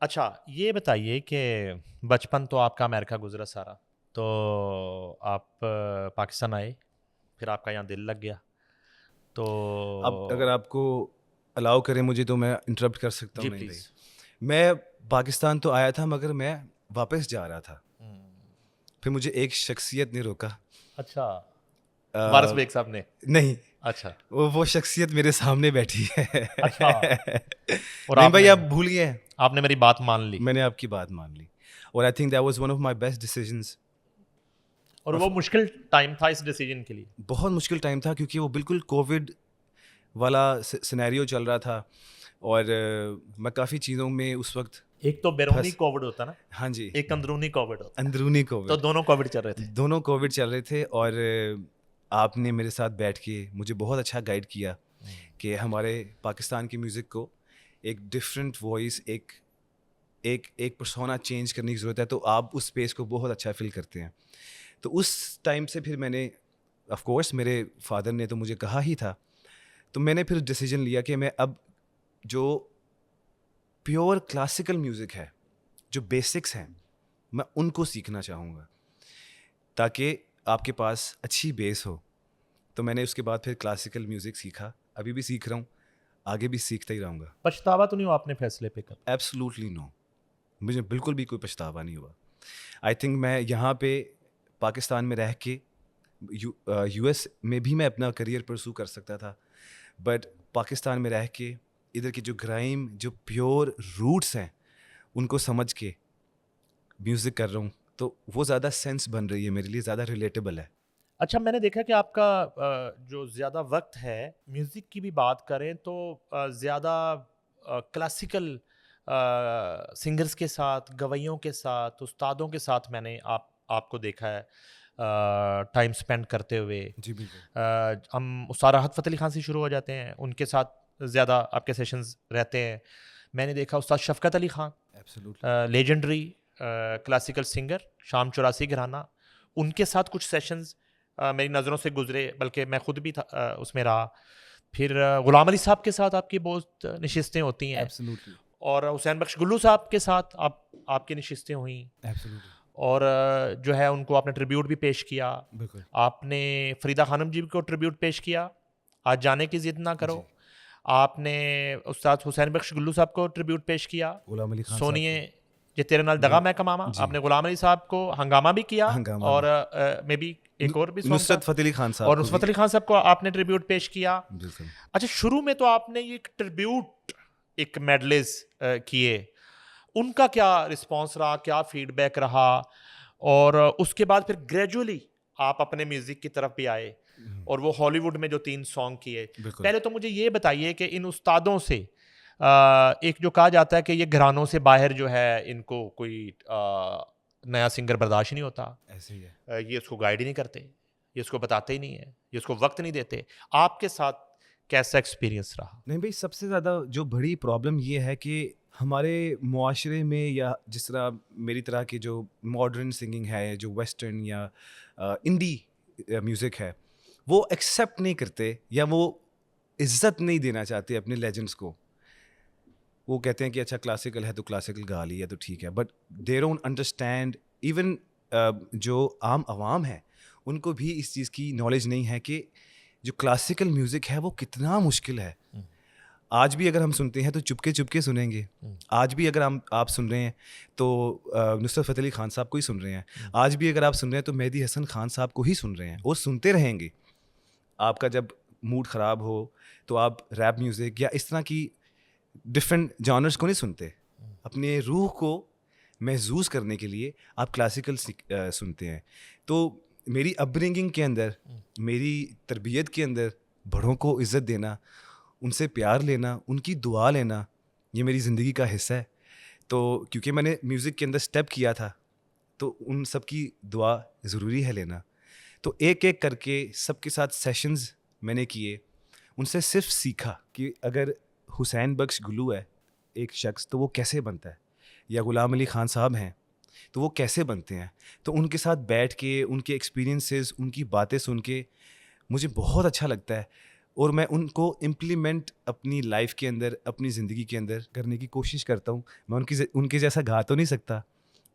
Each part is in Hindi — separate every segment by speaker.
Speaker 1: अच्छा, ये बताइए कि बचपन तो आपका अमेरिका गुज़रा सारा, तो आप पाकिस्तान आए, फिर आपका यहाँ दिल लग गया,
Speaker 2: अब अगर
Speaker 1: तो
Speaker 2: आपको अलाउ करें मुझे तो मैं इंटरप्ट कर सकता
Speaker 1: जी
Speaker 2: हूँ। नहीं भाई,
Speaker 1: प्लीज़।
Speaker 2: मैं पाकिस्तान तो आया था मगर मैं वापस जा रहा था।
Speaker 1: हुँ,
Speaker 2: फिर मुझे एक शख्सियत ने रोका।
Speaker 1: अच्छा, वारिस
Speaker 2: अ,
Speaker 1: बेग साहब ने,
Speaker 2: नहीं,
Speaker 1: अच्छा,
Speaker 2: वो शख्सियत मेरे सामने बैठी है।
Speaker 1: अच्छा और
Speaker 2: नहीं भाई,
Speaker 1: आपने
Speaker 2: आप भूल गए हैं।
Speaker 1: आपने मेरी बात मान ली
Speaker 2: मैंने आपकी बात मान ली और I think that was one of my best decisions.
Speaker 1: और
Speaker 2: और
Speaker 1: वो मुश्किल टाइम था इस डिसीज़न के लिए।
Speaker 2: बहुत मुश्किल टाइम था क्योंकि वो बिल्कुल कोविड वाला सिनेरियो चल रहा था और मैं काफ़ी चीज़ों में उस वक़्त
Speaker 1: एक तो बैरूनी
Speaker 2: फँस।
Speaker 1: कोविड होता है ना,
Speaker 2: हाँ जी,
Speaker 1: एक अंदरूनी कोविड होता है,
Speaker 2: अंदरूनी
Speaker 1: तो
Speaker 2: कोविड।
Speaker 1: दोनों कोविड चल रहे थे।
Speaker 2: दोनों कोविड चल रहे थे और आपने मेरे साथ बैठ के मुझे बहुत अच्छा गाइड किया
Speaker 1: हुँ,
Speaker 2: कि हमारे पाकिस्तान की म्यूज़िक को एक डिफरेंट वॉइस, एक एक एक पर्सोना चेंज करने की ज़रूरत है, तो आप उस स्पेस को बहुत अच्छा फ़िल करते हैं। तो उस टाइम से फिर मैंने, ऑफ़ कोर्स मेरे फ़ादर ने तो मुझे कहा ही था, तो मैंने फिर डिसीज़न लिया कि मैं अब जो प्योर क्लासिकल म्यूज़िक है, जो बेसिक्स हैं, मैं उनको सीखना चाहूँगा, ताकि आपके पास अच्छी बेस हो। तो मैंने उसके बाद फिर क्लासिकल म्यूज़िक सीखा, अभी भी सीख रहा हूँ, आगे भी सीखता ही रहूँगा।
Speaker 1: पछतावा तो नहीं हुआ आपने फैसले पे कभी?
Speaker 2: एब्सोल्यूटली नो, मुझे बिल्कुल भी कोई पछतावा नहीं हुआ। आई थिंक मैं यहाँ पे पाकिस्तान में रह के यूएस में भी मैं अपना करियर परस्यू कर सकता था, बट पाकिस्तान में रह के इधर की जो ग्राइम, जो प्योर रूट्स हैं, उनको समझ के म्यूज़िक कर रहा हूँ, तो वो ज़्यादा सेंस बन रही है मेरे लिए, ज़्यादा रिलेटेबल है।
Speaker 1: अच्छा, मैंने देखा कि आपका जो ज़्यादा वक़्त है, म्यूज़िक की भी बात करें तो ज़्यादा क्लासिकल सिंगर्स के साथ, गवैयों के साथ, उस्तादों के साथ मैंने आपको देखा है टाइम स्पेंड करते हुए।
Speaker 2: जी, बिल्कुल।
Speaker 1: हम उस्ताद राहत फ़तेह अली खान से शुरू हो जाते हैं, उनके साथ ज़्यादा आपके सेशंस रहते हैं। मैंने देखा Ustad Shafqat Ali Khan,
Speaker 2: absolutely.
Speaker 1: Legendary classical singer, Sham 84 घराना, उनके साथ कुछ सेशंस मेरी नज़रों से गुज़रे, बल्कि मैं खुद भी था उसमें रहा। फिर गुलाम अली साहब के साथ आपकी बहुत नशिस्तें होती हैं
Speaker 2: एब्सोल्युटली।
Speaker 1: और हुसैन बख्श गुल्लू साहब के साथ आपकी नशिस्तें हुईं
Speaker 2: एब्सोल्युटली।
Speaker 1: और जो है उनको आपने ट्रिब्यूट भी पेश किया।
Speaker 2: बिल्कुल।
Speaker 1: आपने फ़रीदा ख़ानम जी को ट्रिब्यूट पेश किया, आज जाने की ज़िद ना करो।
Speaker 2: जी।
Speaker 1: आपने उस्ताद हुसैन बख्श गुल्लू साहब को ट्रिब्यूट पेश किया।
Speaker 2: गुलाम अली खान साहब
Speaker 1: सोनिए
Speaker 2: को।
Speaker 1: ये तेरे नाल दगा
Speaker 2: गुल
Speaker 1: मैं कमावा,
Speaker 2: जी,
Speaker 1: आपने गुलाम अली साहब को हंगामा भी किया
Speaker 2: हंगामा
Speaker 1: और
Speaker 2: भी।
Speaker 1: मे बी
Speaker 2: नु
Speaker 1: एक और भी सॉन्ग था
Speaker 2: नुसरत फ़तेह अली खान साहब
Speaker 1: और
Speaker 2: को
Speaker 1: नुसरत
Speaker 2: भी।
Speaker 1: अली खान साहब को आपने ट्रिब्यूट पेश किया।
Speaker 2: बिल्कुल।
Speaker 1: अच्छा, शुरू में तो आपने ये एक ट्रिब्यूट एक मेडलेज़ किए। उनका क्या रिस्पॉन्स रहा, क्या फीडबैक रहा? और उसके बाद फिर ग्रेजुअली आप अपने म्यूज़िक की तरफ भी आए
Speaker 2: हुँ,
Speaker 1: और वो हॉलीवुड में जो 3 सॉन्ग किए।
Speaker 2: बिल्कुल।
Speaker 1: पहले तो मुझे ये बताइए कि इन उस्तादों से एक जो कहा जाता है कि ये घरानों से बाहर जो है इनको कोई नया सिंगर बर्दाश्त नहीं होता।
Speaker 2: ऐसे ही है।
Speaker 1: ये इसको गाइड ही नहीं करते, ये इसको बताते ही नहीं है, ये इसको वक़्त नहीं देते। आपके साथ कैसा एक्सपीरियंस रहा?
Speaker 2: नहीं भई, सबसे ज़्यादा जो बड़ी प्रॉब्लम ये है कि हमारे मुआशरे में, या जिस तरह मेरी तरह की जो मॉडर्न सिंगिंग है, जो वेस्टर्न या इंडी म्यूज़िक है, वो एक्सेप्ट नहीं करते या वो इज़्ज़त नहीं देना चाहते अपने लेजेंड्स को। वो कहते हैं कि अच्छा क्लासिकल है तो क्लासिकल गा ली है तो ठीक है, but they don't understand even जो आम आवाम है उनको भी इस चीज़ की नॉलेज नहीं है कि जो क्लासिकल म्यूज़िक है वो कितना मुश्किल है।
Speaker 1: हुँ,
Speaker 2: आज भी अगर हम सुनते हैं तो चुपके चुपके सुनेंगे।
Speaker 1: हुँ,
Speaker 2: आज भी अगर हम आप सुन रहे हैं तो नुसरत फ़तेह अली खान साहब को ही सुन रहे हैं।
Speaker 1: हुँ,
Speaker 2: आज भी अगर आप सुन रहे हैं तो मेहदी हसन खान साहब को ही सुन रहे हैं और सुनते रहेंगे। आपका जब मूड ख़राब हो तो आप रैप म्यूज़िक या इस तरह की डिफरेंट जॉनर्स को नहीं सुनते।
Speaker 1: हुँ,
Speaker 2: अपने रूह को महसूस करने के लिए आप क्लासिकल सुनते हैं। तो मेरी अपब्रिंगिंग के अंदर,
Speaker 1: हुँ।
Speaker 2: मेरी तरबियत के अंदर बड़ों को इज़्ज़त देना, उनसे प्यार लेना, उनकी दुआ लेना, ये मेरी ज़िंदगी का हिस्सा है। तो क्योंकि मैंने म्यूज़िक के अंदर स्टेप किया था, तो उन सब की दुआ ज़रूरी है लेना। तो एक-एक करके सबके साथ सेशंस मैंने किए। उनसे सिर्फ़ सीखा कि अगर हुसैन बख्श गुल्लू है, एक शख़्स, तो वो कैसे बनता है? या गुलाम अली खान साहब हैं, तो वो कैसे बनते हैं? तो उनके साथ बैठ के, उनके एक्सपीरियंसेस, उनकी बातें सुन के मुझे बहुत अच्छा लगता है। और मैं उनको इम्प्लीमेंट अपनी लाइफ के अंदर, अपनी ज़िंदगी के अंदर करने की कोशिश करता हूँ। मैं उनके जैसा गा तो नहीं सकता।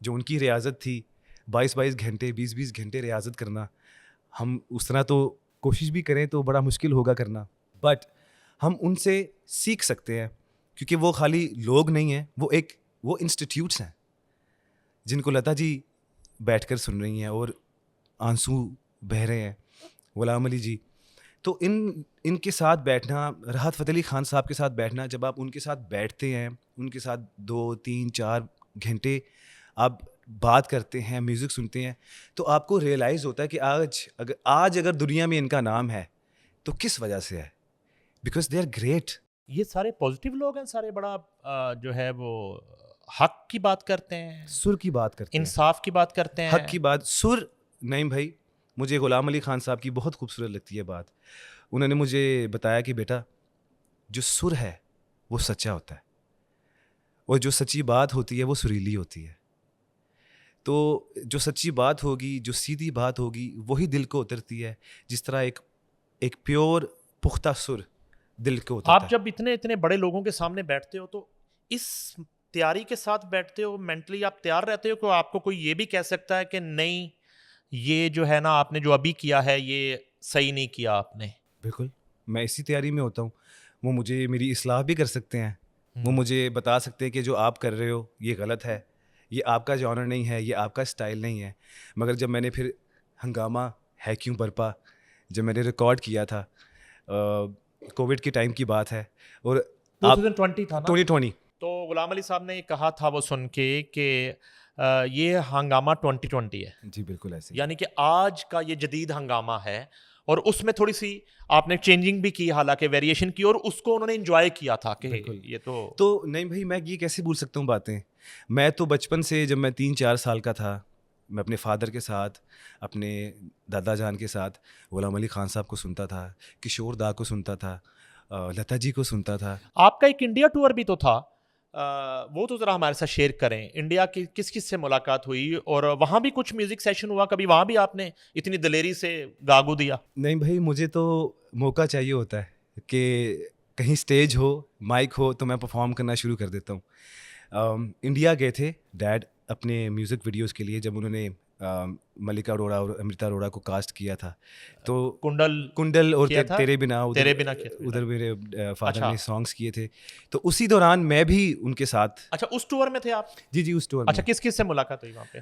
Speaker 2: जो उनकी रियाज़त थी 22-22 घंटे, 20-20 घंटे रियाज़त करना, हम उस तरह तो कोशिश भी करें तो बड़ा मुश्किल होगा करना, बट हम उनसे सीख सकते हैं, क्योंकि वो खाली लोग नहीं हैं, वो इंस्टीट्यूट्स हैं जिनको लता जी बैठकर सुन रही हैं और आंसू बह रहे हैं, गुलाम अली जी। तो इनके साथ बैठना, राहत फ़तेह अली ख़ान साहब के साथ बैठना, जब आप उनके साथ बैठते हैं, उनके साथ 2-3-4 घंटे आप बात करते हैं, म्यूज़िक सुनते हैं, तो आपको रियलाइज़ होता है कि आज अगर दुनिया में इनका नाम है तो किस वजह से है, बिकॉज दे आर ग्रेट।
Speaker 1: ये सारे पॉजिटिव लोग हैं, सारे बड़ा जो है वो हक की बात करते हैं,
Speaker 2: सुर की बात करते हैं,
Speaker 1: इंसाफ की बात करते हैं।
Speaker 2: हक की बात। सुर नहीं भाई, मुझे गुलाम अली ख़ान साहब की बहुत खूबसूरत लगती है बात। उन्होंने मुझे बताया कि बेटा, जो सुर है वो सच्चा होता है, और जो सच्ची बात होती है वो सुरीली होती है। तो जो सच्ची बात होगी, जो सीधी बात होगी, वही दिल को उतरती है, जिस तरह एक प्योर पुख्ता सुर दिल को उतरता
Speaker 1: आप
Speaker 2: है।
Speaker 1: जब इतने इतने बड़े लोगों के सामने बैठते हो तो इस तैयारी के साथ बैठते हो, मेंटली आप तैयार रहते हो कि आपको कोई ये भी कह सकता है कि नहीं, ये जो है ना आपने जो अभी किया है ये सही नहीं किया आपने?
Speaker 2: बिल्कुल, मैं इसी तैयारी में होता हूँ। वो मुझे मेरी इस्लाह भी कर सकते हैं, वो मुझे बता सकते हैं कि जो आप कर रहे हो ये गलत है, ये आपका जॉनर नहीं है, ये आपका स्टाइल नहीं है। मगर जब मैंने फिर हंगामा है क्यों बरपा जब मैंने रिकॉर्ड किया था, कोविड के टाइम की बात है, और
Speaker 1: 2020 था ना?
Speaker 2: 2020।
Speaker 1: तो गुलाम अली साहब ने ये कहा था वो सुन के कि ये हंगामा 2020 है,
Speaker 2: जी बिल्कुल ऐसे ही।
Speaker 1: यानी कि आज का ये जदीद हंगामा है, और उसमें थोड़ी सी आपने चेंजिंग भी की, हालांकि वेरिएशन की, और उसको उन्होंने एंजॉय किया था कि
Speaker 2: बिल्कुल।
Speaker 1: ये तो
Speaker 2: तो नहीं भाई, मैं ये कैसे भूल सकता हूँ बातें। मैं तो बचपन से, जब मैं 3-4 साल का था, मैं अपने फादर के साथ, अपने दादा जान के साथ गुलाम अली ख़ान साहब को सुनता था, किशोर दा को सुनता था, लता जी को सुनता था।
Speaker 1: आपका एक इंडिया टूर भी तो था, वो तो ज़रा हमारे साथ शेयर करें। इंडिया की किस किस से मुलाकात हुई, और वहाँ भी कुछ म्यूज़िक सेशन हुआ कभी? वहाँ भी आपने इतनी दलेरी से गागू दिया?
Speaker 2: नहीं भाई, मुझे तो मौका चाहिए होता है कि कहीं स्टेज हो, माइक हो, तो मैं परफॉर्म करना शुरू कर देता हूँ। इंडिया गए थे डैड अपने म्यूज़िक वीडियोस के लिए, जब उन्होंने मल्लिका अरोड़ा और अमृता अरोड़ा को कास्ट किया था, तो कुंडल और
Speaker 1: किया था?
Speaker 2: तेरे बिना
Speaker 1: तेरे बिना किया था।
Speaker 2: उधर मेरे फादर
Speaker 1: अच्छा।
Speaker 2: ने सॉन्ग्स किए थे। तो उसी दौरान मैं भी उनके साथ,
Speaker 1: अच्छा, उस टूर में थे आप?
Speaker 2: जी उस टूर
Speaker 1: अच्छा,
Speaker 2: में।
Speaker 1: किस किस से मुलाकात हुई वहाँ पे?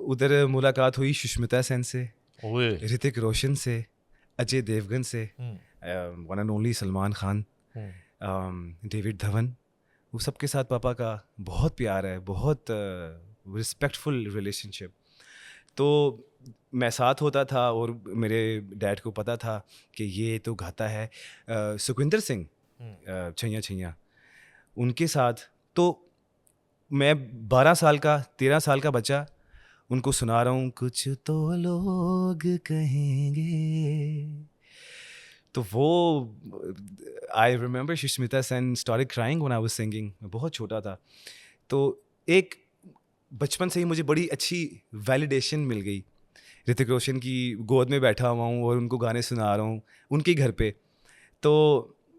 Speaker 2: उधर मुलाकात हुई सुष्मिता सेन से,
Speaker 1: ओए।
Speaker 2: ऋतिक रोशन से, अजय देवगन से, one and only Salman Khan, David Dhawan, वो सबके साथ पापा का बहुत प्यार है, बहुत रिस्पेक्टफुल रिलेशनशिप। तो मैं साथ होता था, और मेरे डैड को पता था कि ये तो गाता है। सुखविंदर सिंह, छैया छैया, उनके साथ तो मैं 12 साल का, 13 साल का बच्चा उनको सुना रहा हूँ, कुछ तो लोग कहेंगे। तो वो, I remember Sushmita Sen started crying when I was singing. मैं बहुत छोटा था, तो एक बचपन से ही मुझे बड़ी अच्छी वैलिडेशन मिल गई। ऋतिक रोशन की गोद में बैठा हुआ हूँ और उनको गाने सुना रहा हूँ उनके घर पे। तो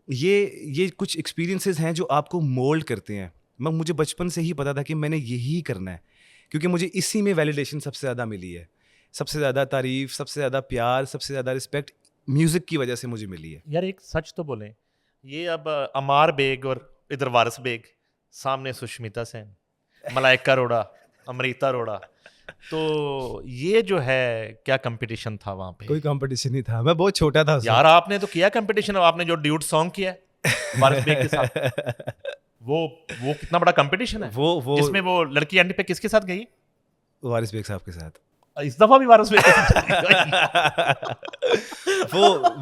Speaker 2: ये कुछ एक्सपीरियंसेस हैं जो आपको मोल्ड करते हैं। मुझे बचपन से ही पता था कि मैंने यही करना है, क्योंकि मुझे इसी में वैलिडेशन सबसे ज़्यादा मिली है। सबसे ज़्यादा तारीफ़, सबसे ज़्यादा प्यार, सबसे ज़्यादा रिस्पेक्ट म्यूज़िक की वजह से मुझे मिली है।
Speaker 1: यार एक सच तो बोलें, ये अब अमार बेग और इधर वारिस बेग, सामने सुष्मिता सेन, मलाइका अरोड़ा, अमृता अरोड़ा, तो ये जो है क्या कंपटीशन था वहाँ पे?
Speaker 2: कोई कंपटीशन नहीं था, मैं बहुत छोटा था उस
Speaker 1: यार आपने तो किया कंपटीशन, आपने जो ड्यूट सॉन्ग किया है वारिस बेग के साथ,
Speaker 2: वक्त।
Speaker 1: वो कितना बड़ा कंपटीशन है,
Speaker 2: वो
Speaker 1: जिसमें वो लड़की एंड पे किसके साथ गई?
Speaker 2: वारिस बेग साहब के साथ।
Speaker 1: इस दफा भी वारिस बेग के साथ गई।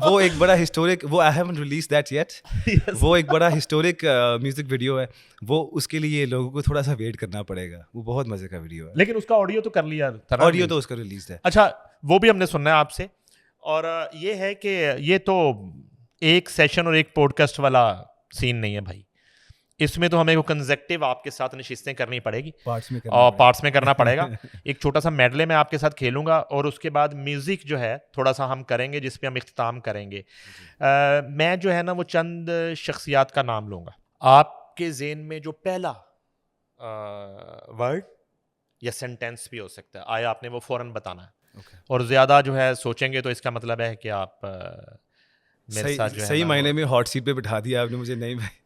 Speaker 2: वो एक बड़ा हिस्टोरिक, वो I haven't release that yet.
Speaker 1: Yes.
Speaker 2: वो एक बड़ा हिस्टोरिक म्यूजिक वीडियो है। वो उसके लिए लोगों को थोड़ा सा वेट करना पड़ेगा। वो बहुत मजे का वीडियो है।
Speaker 1: लेकिन उसका ऑडियो तो कर लिया था ना
Speaker 2: ऑडियो
Speaker 1: release?
Speaker 2: तो उसका रिलीज है।
Speaker 1: अच्छा, वो भी हमने सुनना है आपसे। और ये है कि ये तो एक सेशन और एक पॉडकास्ट वाला सीन नहीं है भाई, इसमें तो हमें वो कंसेक्टिव आपके साथ नशिस्तें करनी पड़ेगी
Speaker 2: पार्ट्स में
Speaker 1: और पार्ट्स में करना पड़ेगा। एक छोटा सा मेडले मैं आपके साथ खेलूंगा और उसके बाद म्यूज़िक जो है थोड़ा सा हम करेंगे जिस पे हम इख्तिताम करेंगे। मैं जो है ना वो चंद शख्सियात का नाम लूँगा। आपके ज़हन में जो पहला वर्ड या सेंटेंस भी हो सकता है आया आपने वो फ़ौरन बताना है,
Speaker 2: ओके।
Speaker 1: और ज़्यादा जो है सोचेंगे तो इसका मतलब है कि आप मेरे
Speaker 2: सही
Speaker 1: साथ जो है
Speaker 2: सही
Speaker 1: ना वो
Speaker 2: मायने में हॉट सीट पे बिठा दिया आपने मुझे, नहीं भाई।